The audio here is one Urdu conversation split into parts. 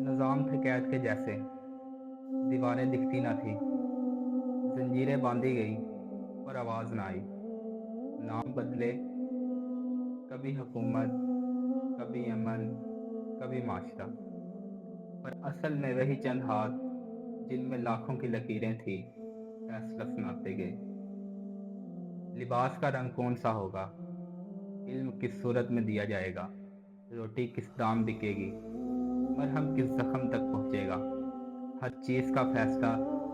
نظام تھے قید کے جیسے، دیواریں دکھتی نہ تھی، زنجیریں باندھی گئی اور آواز نہ آئی۔ نام بدلے، کبھی حکومت، کبھی امن، کبھی معاشرہ، پر اصل میں وہی چند ہاتھ جن میں لاکھوں کی لکیریں تھیں فیصلہ سناتے گئے۔ لباس کا رنگ کون سا ہوگا، علم کس صورت میں دیا جائے گا، روٹی کس دام بکے گی، مرہم کس زخم تک پہنچے گا، ہر چیز کا فیصلہ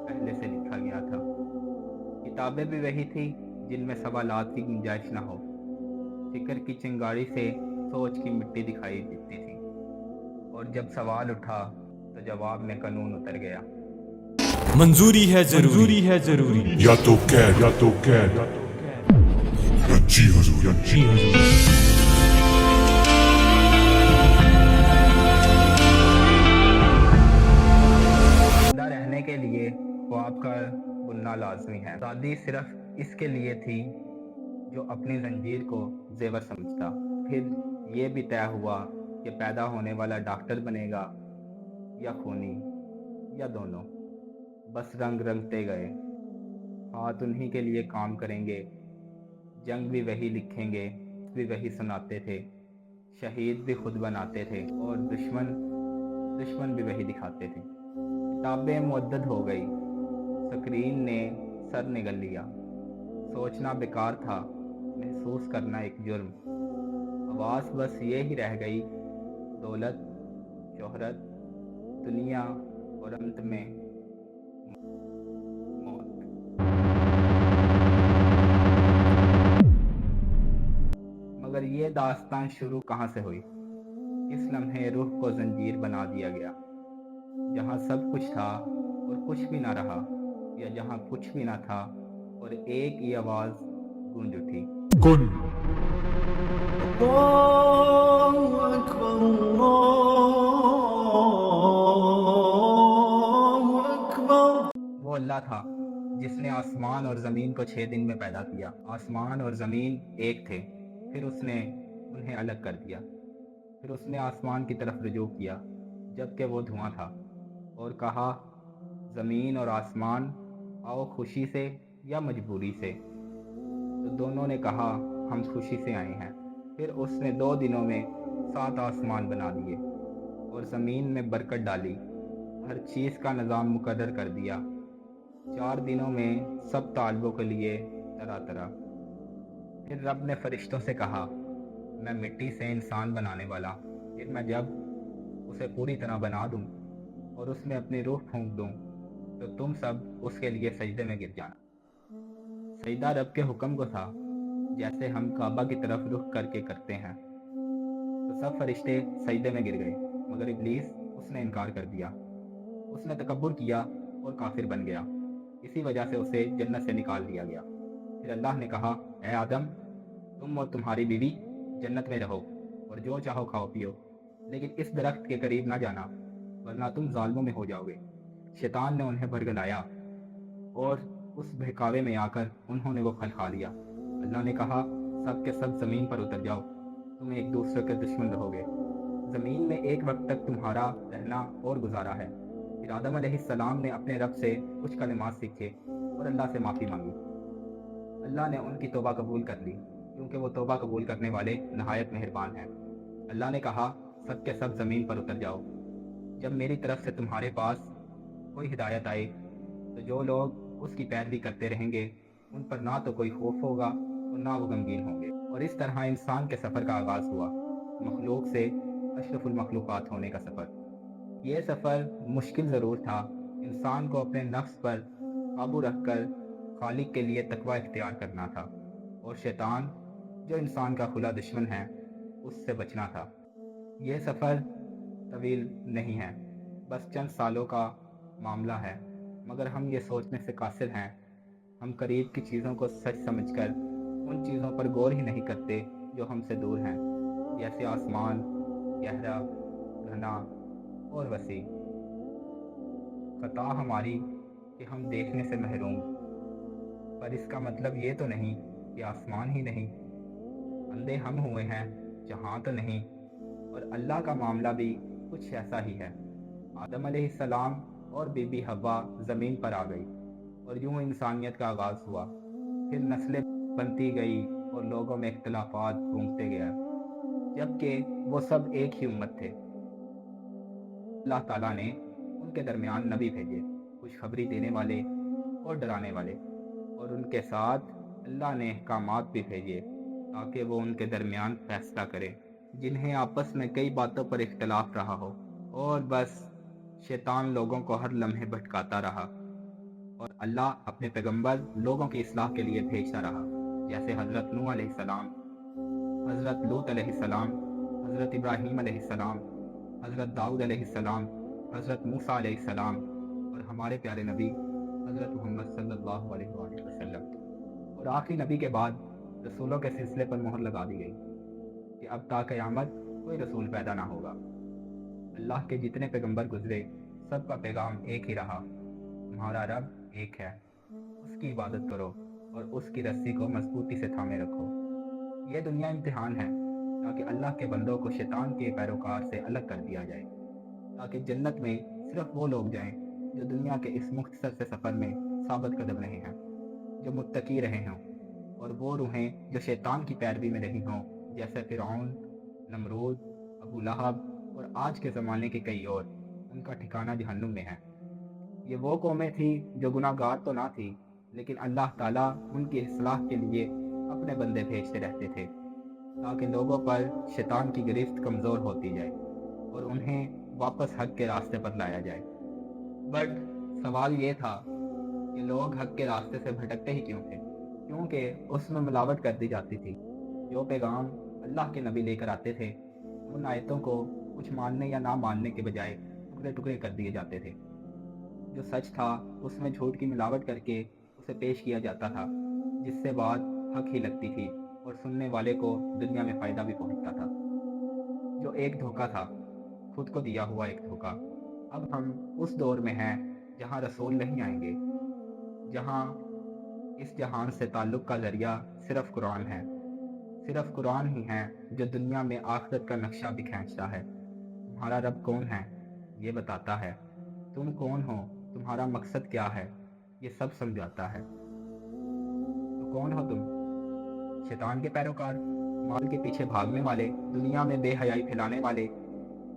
پہلے سے لکھا گیا تھا۔ کتابیں بھی وہی تھی جن میں سوالات کی گنجائش نہ ہو، فکر کی چنگاڑی سے سوچ کی مٹی دکھائی دیتی تھی، اور جب سوال اٹھا تو جواب میں قانون اتر گیا۔ منظوری ہے ضروری یا تو قید یا جی حضور زندہ رہنے کے لیے خواب کا بننا لازمی ہے۔ شادی صرف اس کے لیے تھی جو اپنی زنجیر کو زیور سمجھتا۔ پھر یہ بھی طے ہوا کہ پیدا ہونے والا ڈاکٹر بنے گا یا خونی، یا دونوں۔ بس رنگ رنگتے گئے، ہاتھ انہی کے لیے کام کریں گے، جنگ بھی وہی لکھیں گے، بھی وہی سناتے تھے، شہید بھی خود بناتے تھے، اور دشمن بھی وہی دکھاتے تھے۔ کتابیں معدد ہو گئی، سکرین نے سر نگل لیا۔ سوچنا بیکار تھا، محسوس کرنا ایک جرم۔ آواز بس یہ ہی رہ گئی، دولت، شہرت، دنیا، اور انت میں موت۔ مگر یہ داستان شروع کہاں سے ہوئی؟ اس لمحے روح کو زنجیر بنا دیا گیا، جہاں سب کچھ تھا اور کچھ بھی نہ رہا، یا جہاں کچھ بھی نہ تھا اور ایک ہی آواز گونج اٹھی، کن۔ اللہ اکبر اللہ اکبر۔ وہ اللہ تھا جس نے آسمان اور زمین کو 6 دن میں پیدا کیا۔ آسمان اور زمین ایک تھے، پھر اس نے انہیں الگ کر دیا۔ پھر اس نے آسمان کی طرف رجوع کیا جبکہ وہ دھواں تھا، اور کہا، زمین اور آسمان آؤ خوشی سے یا مجبوری سے۔ تو دونوں نے کہا، ہم خوشی سے آئے ہیں۔ پھر اس نے 2 دنوں میں 7 آسمان بنا دیے اور زمین میں برکت ڈالی، ہر چیز کا نظام مقرر کر دیا۔ 4 دنوں میں سب طالبوں کے لیے طرح طرح۔ پھر رب نے فرشتوں سے کہا، میں مٹی سے انسان بنانے والا، پھر میں جب اسے پوری طرح بنا دوں اور اس میں اپنی روح پھونک دوں تو تم سب اس کے لیے سجدے میں گر جانا۔ سجدہ رب کے حکم کو تھا، جیسے ہم کعبہ کی طرف رخ کر کے کرتے ہیں۔ تو سب فرشتے سجدے میں گر گئے، مگر ابلیس اس نے انکار کر دیا۔ اس نے تکبر کیا اور کافر بن گیا، اسی وجہ سے اسے جنت سے نکال دیا گیا۔ پھر اللہ نے کہا، اے آدم، تم اور تمہاری بیوی جنت میں رہو اور جو چاہو کھاؤ پیو، لیکن اس درخت کے قریب نہ جانا ورنہ تم ظالموں میں ہو جاؤ گے۔ شیطان نے انہیں بھرگلایا اور اس بہکاوے میں آ کر انہوں نے وہ پھل کھا لیا۔ اللہ نے کہا، سب کے سب زمین پر اتر جاؤ، تم ایک دوسرے کے دشمن رہو گے۔ زمین میں ایک وقت تک تمہارا رہنا اور گزارا ہے۔ پھر آدم علیہ السلام نے اپنے رب سے کچھ کلمات سیکھے اور اللہ سے معافی مانگی۔ اللہ نے ان کی توبہ قبول کر لی، کیونکہ وہ توبہ قبول کرنے والے نہایت مہربان ہیں۔ اللہ نے کہا، سب کے سب زمین پر اتر جاؤ۔ جب میری طرف سے تمہارے پاس کوئی ہدایت آئے تو جو لوگ اس کی پیروی کرتے رہیں گے ان پر نہ تو کوئی خوف ہوگا اور نہ وہ غمگین ہوں گے۔ اور اس طرح انسان کے سفر کا آغاز ہوا، مخلوق سے اشرف المخلوقات ہونے کا سفر۔ یہ سفر مشکل ضرور تھا، انسان کو اپنے نفس پر قابو رکھ کر خالق کے لیے تقوی اختیار کرنا تھا، اور شیطان جو انسان کا کھلا دشمن ہے اس سے بچنا تھا۔ یہ سفر طویل نہیں ہے، بس چند سالوں کا معاملہ ہے، مگر ہم یہ سوچنے سے قاصر ہیں۔ ہم قریب کی چیزوں کو سچ سمجھ کر ان چیزوں پر غور ہی نہیں کرتے جو ہم سے دور ہیں، جیسے آسمان گہرا، گھنا اور وسیع۔ خطا ہماری کہ ہم دیکھنے سے محروم، پر اس کا مطلب یہ تو نہیں کہ آسمان ہی نہیں۔ اندھے ہم ہوئے ہیں، جہاں تو نہیں، اور اللہ کا معاملہ بھی کچھ ایسا ہی ہے۔ آدم علیہ السلام اور بی بی حوا زمین پر آ گئی اور یوں انسانیت کا آغاز ہوا، پھر نسلیں بنتی گئی اور لوگوں میں اختلافات گھومتے گیا، جبکہ وہ سب ایک ہی امت تھے۔ اللہ تعالیٰ نے ان کے درمیان نبی بھیجے، خوشخبری دینے والے اور ڈرانے والے، اور ان کے ساتھ اللہ نے احکامات بھی بھیجے تاکہ وہ ان کے درمیان فیصلہ کرے، جنہیں آپس میں کئی باتوں پر اختلاف رہا ہو، اور بس شیطان لوگوں کو ہر لمحے بھٹکاتا رہا، اور اللہ اپنے پیغمبر لوگوں کی اصلاح کے لیے بھیجتا رہا، جیسے حضرت نوح علیہ السلام، حضرت لوط علیہ السلام، حضرت ابراہیم علیہ السلام، حضرت داؤد علیہ السلام، حضرت موسیٰ علیہ السلام، اور ہمارے پیارے نبی حضرت محمد صلی اللہ علیہ وآلہ وسلم۔ اور آخری نبی کے بعد رسولوں کے سلسلے پر مہر لگا دی گئی کہ اب تا قیامت کوئی رسول پیدا نہ ہوگا۔ اللہ کے جتنے پیغمبر گزرے سب کا پیغام ایک ہی رہا، تمہارا رب ایک ہے، اس کی عبادت کرو اور اس کی رسی کو مضبوطی سے تھامے رکھو۔ یہ دنیا امتحان ہے تاکہ اللہ کے بندوں کو شیطان کے پیروکار سے الگ کر دیا جائے، تاکہ جنت میں صرف وہ لوگ جائیں جو دنیا کے اس مختصر سے سفر میں ثابت قدم رہے ہیں، جو متقی رہے ہوں، اور وہ روحیں جو شیطان کی پیروی میں رہی ہوں، جیسے فرعون، نمرود، ابو لہب اور آج کے زمانے کے کئی اور، ان کا ٹھکانہ جہنم میں ہے۔ یہ وہ قومیں تھیں جو گناہ گار تو نہ تھی، لیکن اللہ تعالیٰ ان کی اصلاح کے لیے اپنے بندے بھیجتے رہتے تھے تاکہ لوگوں پر شیطان کی گرفت کمزور ہوتی جائے اور انہیں واپس حق کے راستے پر لایا جائے۔ بٹ سوال یہ تھا کہ لوگ حق کے راستے سے بھٹکتے ہی کیوں تھے؟ کیونکہ اس میں ملاوٹ کر دی جاتی تھی۔ جو پیغام اللہ کے نبی لے کر آتے تھے ان آیتوں کو کچھ ماننے یا نہ ماننے کے بجائے ٹکڑے ٹکڑے کر دیے جاتے تھے۔ جو سچ تھا اس میں جھوٹ کی ملاوٹ کر کے اسے پیش کیا جاتا تھا، جس سے بات حق ہی لگتی تھی اور سننے والے کو دنیا میں فائدہ بھی پہنچتا تھا۔ جو ایک دھوکہ تھا، خود کو دیا ہوا ایک دھوکہ۔ اب ہم اس دور میں ہیں جہاں رسول نہیں آئیں گے، جہاں اس جہان سے تعلق کا ذریعہ صرف قرآن ہے۔ صرف قرآن ہی ہے جو دنیا میں آخرت کا نقشہ بھی کھینچتا ہے۔ تمہارا رب کون ہے یہ بتاتا ہے، تم کون ہو، تمہارا مقصد کیا ہے، یہ سب سمجھاتا ہے۔ تو کون ہو تم؟ شیطان کے پیروکار، مال کے پیچھے بھاگنے والے، دنیا میں بے حیائی پھیلانے والے،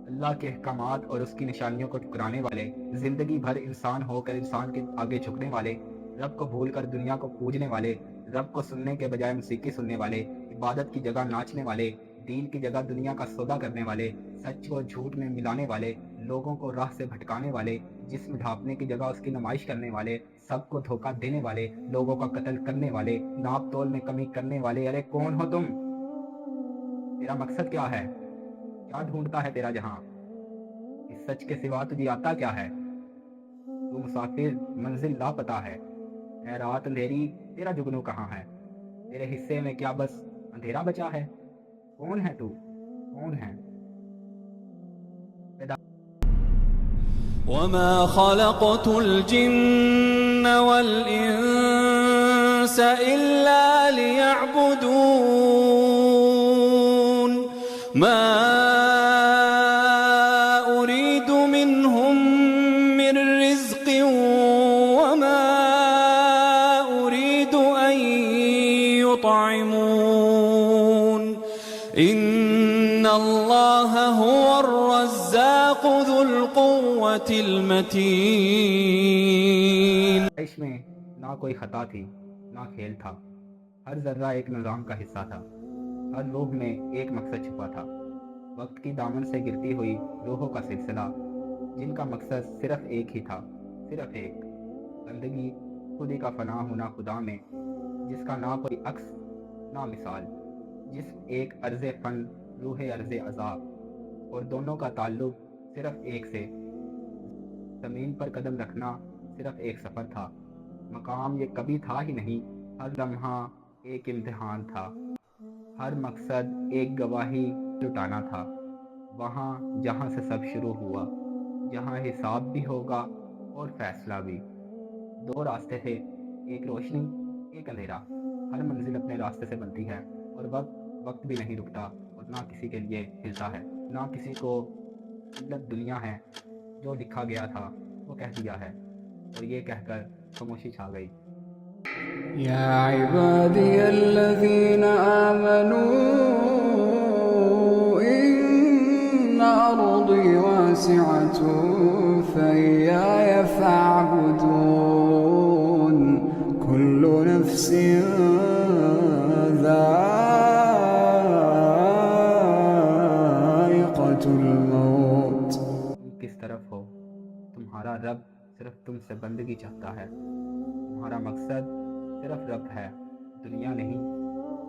اللہ کے احکامات اور اس کی نشانیوں کو ٹھکرانے والے، زندگی بھر انسان ہو کر انسان کے آگے جھکنے والے، رب کو بھول کر دنیا کو پوجنے والے، رب کو سننے کے بجائے موسیقی سننے والے، عبادت کی جگہ ناچنے والے، دین کی جگہ دنیا کا سودا کرنے والے، سچ کو جھوٹ میں ملانے والے، لوگوں کو راہ سے بھٹکانے والے، جسم ڈھانپنے کی جگہ اس کی نمائش کرنے والے، سب کو دھوکہ دینے والے، لوگوں کا قتل کرنے والے، ناپ تول میں کمی کرنے والے۔ ارے کون ہو تم؟ تیرا مقصد کیا ہے؟ کیا ڈھونڈتا ہے تیرا جہاں؟ اس سچ کے سوا تجھے آتا کیا ہے؟ تو مسافر، منزل لاپتہ ہے۔ اے رات اندھیری، تیرا جگنو کہاں ہے؟ تیرے حصے میں کیا بس اندھیرا بچا ہے؟ کون ہے تو؟ کون ہے؟ وما خلقت الجن والإنس إلا ليعبدون ما أريد منهم من رزق وما أريد أن يطعمون إن الله هو الرزاق ذو القوة المتين۔ عیش میں نہ کوئی خطا تھی نہ کھیل تھا، ہر ذرہ ایک نظام کا حصہ تھا، ہر روح میں ایک مقصد چھپا تھا۔ وقت کی دامن سے گرتی ہوئی روحوں کا سلسلہ، جن کا مقصد صرف ایک ہی تھا، صرف ایک، بندگی، خودی کا فنا ہونا خدا میں، جس کا نہ کوئی عکس نہ مثال، جسم ایک عرض فن، روح عرض عذاب، اور دونوں کا تعلق صرف ایک سے۔ زمین پر قدم رکھنا صرف ایک سفر تھا، مقام یہ کبھی تھا ہی نہیں، ہر لمحہ ایک امتحان تھا، ہر مقصد ایک گواہی لٹانا تھا، وہاں جہاں سے سب شروع ہوا، جہاں حساب بھی ہوگا اور فیصلہ بھی۔ دو راستے تھے، ایک روشنی ایک اندھیرا۔ ہر منزل اپنے راستے سے بنتی ہے اور وقت بھی نہیں رکتا اور نہ کسی کے لیے ہلتا ہے۔ نہ کسی کو علت دنیا ہے، جو لکھا گیا تھا وہ کہہ دیا ہے، اور یہ کہہ کر خاموشی چھا گئی۔ يا عبادي الذين آمنوا إن أرضي واسعة فإياي فاعبدون كل نفس ذائقة الموت۔ تم کس طرف ہو؟ تمہارا رب صرف تم سے بندگی چاہتا ہے، تمہارا مقصد صرف رب ہے، دنیا نہیں۔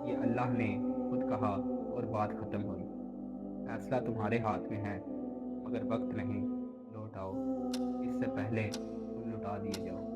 یہ اللہ نے خود کہا اور بات ختم ہوئی۔ فیصلہ تمہارے ہاتھ میں ہے، مگر وقت نہیں، لوٹ آؤ، اس سے پہلے تم لٹا دیے جاؤ۔